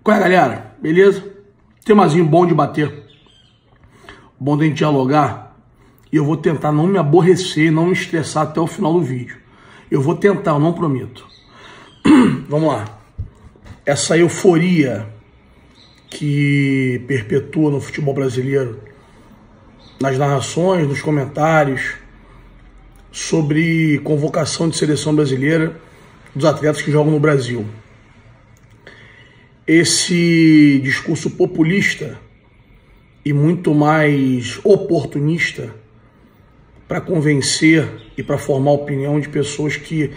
Qual é, galera? Beleza? Temazinho bom de bater. Bom de a gente dialogar. E eu vou tentar não me aborrecer, não me estressar até o final do vídeo. Eu vou tentar, eu não prometo. Vamos lá. Essa euforia que perpetua no futebol brasileiro, nas narrações, nos comentários, sobre convocação de seleção brasileira dos atletas que jogam no Brasil. Esse discurso populista e muito mais oportunista para convencer e para formar opinião de pessoas que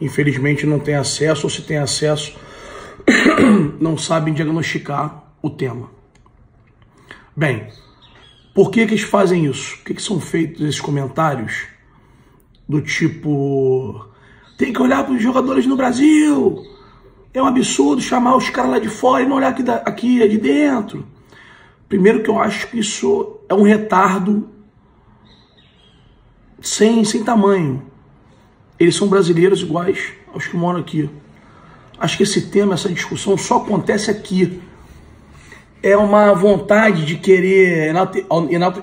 infelizmente não têm acesso, ou se têm acesso, não sabem diagnosticar o tema. Bem, por que eles fazem isso? Por que são feitos esses comentários do tipo: tem que olhar para os jogadores no Brasil, é um absurdo chamar os caras lá de fora e não olhar aqui de dentro? Primeiro que eu acho que isso é um retardo sem tamanho. Eles são brasileiros iguais aos que moram aqui. Acho que esse tema, essa discussão só acontece aqui. É uma vontade de querer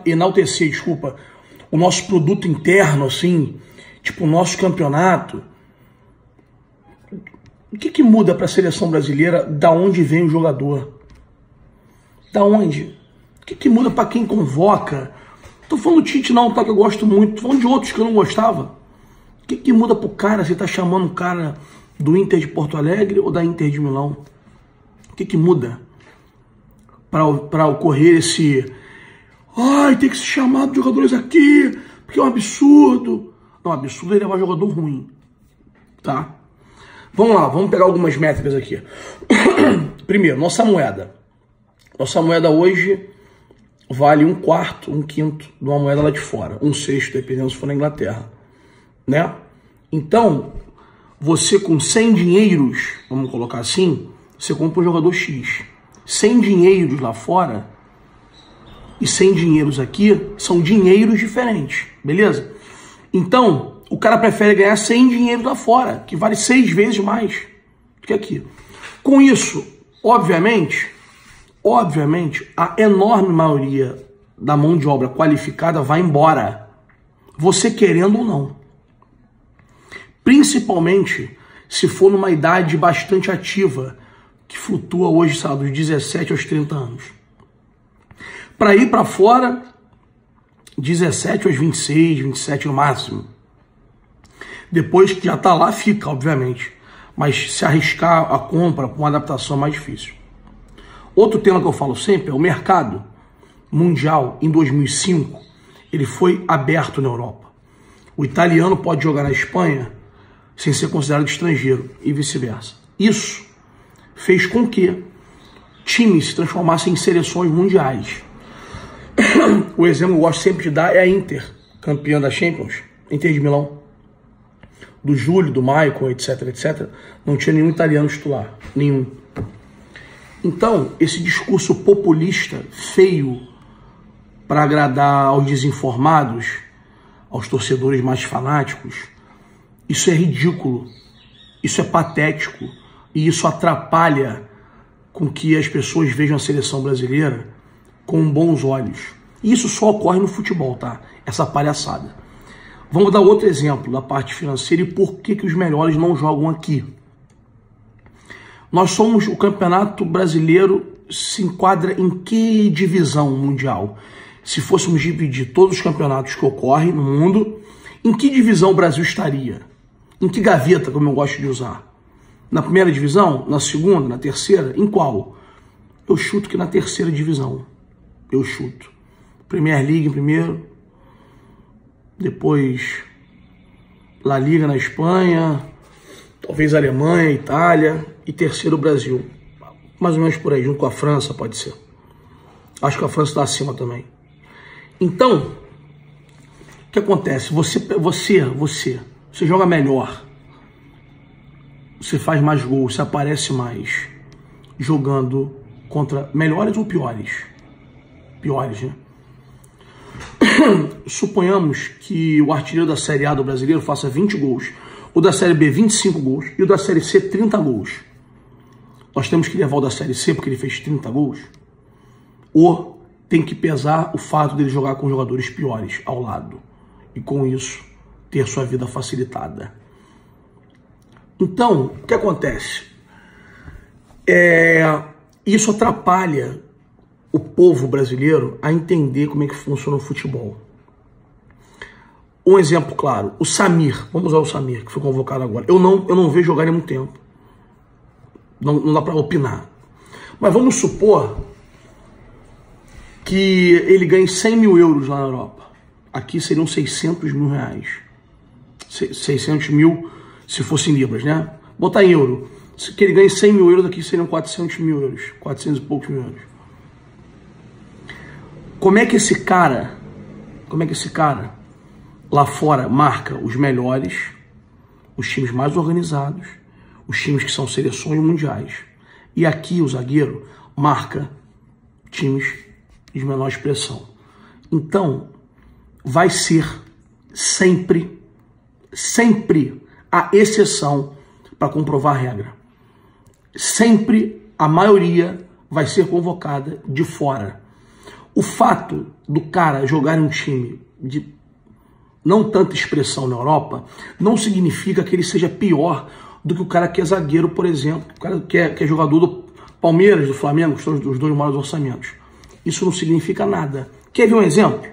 enaltecer, o nosso produto interno, assim, tipo o nosso campeonato. O que muda para a seleção brasileira da onde vem o jogador? Da onde? O que muda para quem convoca? Tô falando do Tite não, tá, que eu gosto muito. Tô falando de outros que eu não gostava. O que muda pro cara? Você tá chamando o cara do Inter de Porto Alegre ou da Inter de Milão? O que muda para ocorrer esse... Ai, tem que se chamar de jogadores aqui, porque é um absurdo. Não, absurdo é levar jogador ruim, tá? Vamos lá, vamos pegar algumas métricas aqui. Primeiro, nossa moeda. Nossa moeda hoje vale 1/4, 1/5 de uma moeda lá de fora. 1/6, dependendo se for na Inglaterra, né? Então, você com 100 dinheiros, vamos colocar assim, você compra um jogador X. 100 dinheiros lá fora e 100 dinheiros aqui são dinheiros diferentes, beleza? Então, o cara prefere ganhar 100 dinheiros lá fora, que vale 6 vezes mais do que aqui. Com isso, obviamente, a enorme maioria da mão de obra qualificada vai embora, você querendo ou não. Principalmente se for numa idade bastante ativa, que flutua hoje, sabe, dos 17 aos 30 anos. Para ir para fora, 17 aos 26, 27 no máximo. Depois que já tá lá, fica, obviamente. Mas se arriscar a compra com uma adaptação é mais difícil. Outro tema que eu falo sempre é o mercado mundial. Em 2005, ele foi aberto na Europa. O italiano pode jogar na Espanha sem ser considerado estrangeiro e vice-versa. Isso fez com que times se transformassem em seleções mundiais. O exemplo que eu gosto sempre de dar é a Inter, campeã da Champions, Inter de Milão. Do Júlio, do Michael, etc. Não tinha nenhum italiano titular. Nenhum. Então, esse discurso populista, feio, para agradar aos desinformados, aos torcedores mais fanáticos, isso é ridículo, isso é patético e isso atrapalha com que as pessoas vejam a seleção brasileira com bons olhos. E isso só ocorre no futebol, tá? Essa palhaçada. Vamos dar outro exemplo da parte financeira e por que os melhores não jogam aqui. Nós somos, o campeonato brasileiro se enquadra em que divisão mundial? Se fôssemos dividir todos os campeonatos que ocorrem no mundo, em que divisão o Brasil estaria? Em que gaveta, como eu gosto de usar? Na primeira divisão? Na segunda? Na terceira? Em qual? Eu chuto que na terceira divisão. Eu chuto. Premier League em primeiro, depois La Liga na Espanha, talvez Alemanha, Itália e terceiro Brasil. Mais ou menos por aí, junto com a França, pode ser. Acho que a França está acima também. Então, o que acontece? Você joga melhor, você faz mais gols, você aparece mais jogando contra melhores ou piores? Piores, né? Suponhamos que o artilheiro da Série A do brasileiro faça 20 gols, o da Série B 25 gols e o da Série C 30 gols. nós temos que levar o da Série C porque ele fez 30 gols? Ou tem que pesar o fato dele jogar com jogadores piores ao lado e com isso ter sua vida facilitada? Então, o que acontece? Isso atrapalha o povo brasileiro a entender como é que funciona o futebol. Um exemplo claro, o Samir, vamos usar o Samir, que foi convocado agora. Eu não vejo jogar há muito tempo. Não dá para opinar. Mas vamos supor que ele ganhe 100 mil euros lá na Europa. Aqui seriam 600 mil reais. 600 mil se fosse em libras, né? Botar em euro. Que ele ganhe 100 mil euros, aqui seriam 400 mil euros. 400 e poucos mil euros. Como é que esse cara lá fora marca os melhores, os times mais organizados, os times que são seleções mundiais? E aqui o zagueiro marca times de menor expressão. Então, vai ser sempre a exceção para comprovar a regra. Sempre a maioria vai ser convocada de fora. O fato do cara jogar em um time de não tanta expressão na Europa não significa que ele seja pior do que o cara que é zagueiro, por exemplo, o cara que é jogador do Palmeiras, do Flamengo, que são os dois maiores orçamentos. Isso não significa nada. Quer ver um exemplo?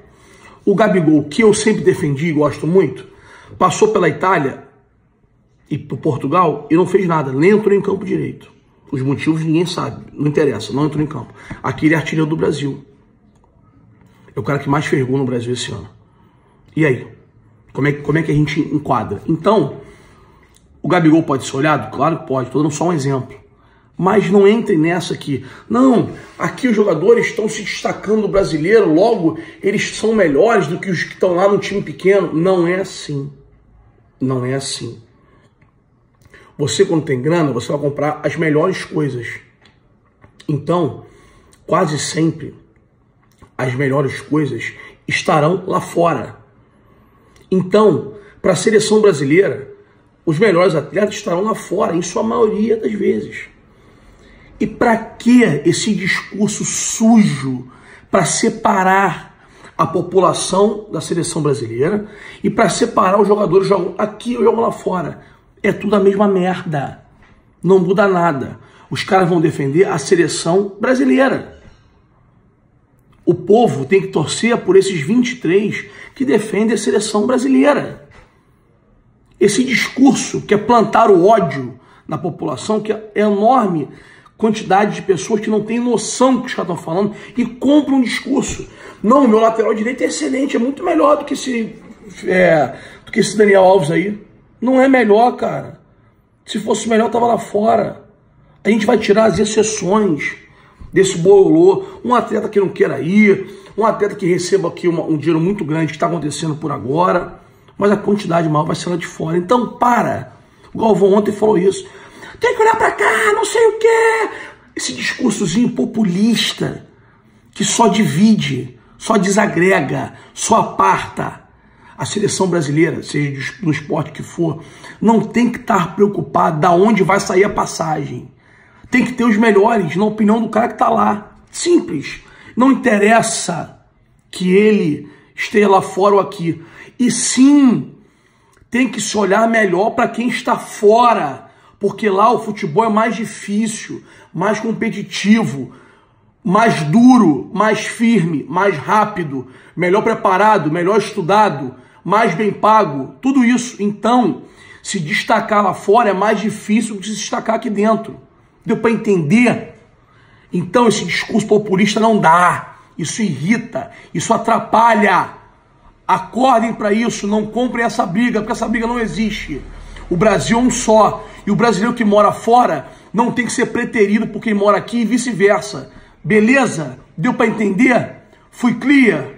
O Gabigol, que eu sempre defendi e gosto muito, passou pela Itália e por Portugal e não fez nada, nem entrou em campo direito. Os motivos ninguém sabe, não interessa, não entrou em campo. Aqui ele é artilheiro do Brasil. É o cara que mais fez gol no Brasil esse ano. E aí? Como é que a gente enquadra? Então, o Gabigol pode ser olhado? Claro que pode, estou dando só um exemplo. Mas não entre nessa aqui. Não, aqui os jogadores estão se destacando do brasileiro, logo eles são melhores do que os que estão lá no time pequeno. Não é assim. Não é assim. Você, quando tem grana, você vai comprar as melhores coisas. Então, quase sempre, as melhores coisas estarão lá fora. Então, para a seleção brasileira, os melhores atletas estarão lá fora, em sua maioria das vezes. E para que esse discurso sujo para separar a população da seleção brasileira e para separar os jogadores jogam aqui e jogam lá fora? É tudo a mesma merda. Não muda nada. Os caras vão defender a seleção brasileira. O povo tem que torcer por esses 23 que defendem a seleção brasileira. Esse discurso que é plantar o ódio na população, que é enorme quantidade de pessoas que não têm noção do que os caras estão falando e compram um discurso. Não, o meu lateral direito é excelente, é muito melhor do que esse Daniel Alves aí. Não é melhor, cara. Se fosse melhor, tava lá fora. A gente vai tirar as exceções desse bololô. Um atleta que não queira ir, um atleta que receba aqui um dinheiro muito grande que está acontecendo por agora, mas a quantidade maior vai ser lá de fora. Então, para. O Galvão ontem falou isso. Tem que olhar para cá, não sei o quê. Esse discursozinho populista que só divide, só desagrega, só aparta. A seleção brasileira, seja no esporte que for, não tem que estar preocupado de onde vai sair a passagem. Tem que ter os melhores, na opinião do cara que está lá. Simples. Não interessa que ele esteja lá fora ou aqui. E sim, tem que se olhar melhor para quem está fora. Porque lá o futebol é mais difícil, mais competitivo, mais duro, mais firme, mais rápido, melhor preparado, melhor estudado, mais bem pago, tudo isso. Então, se destacar lá fora é mais difícil do que se destacar aqui dentro. Deu para entender? Então, esse discurso populista não dá. Isso irrita, isso atrapalha. Acordem para isso, não comprem essa briga, porque essa briga não existe. O Brasil é um só. E o brasileiro que mora fora não tem que ser preterido por quem mora aqui e vice-versa. Beleza? Deu para entender? Fui clear?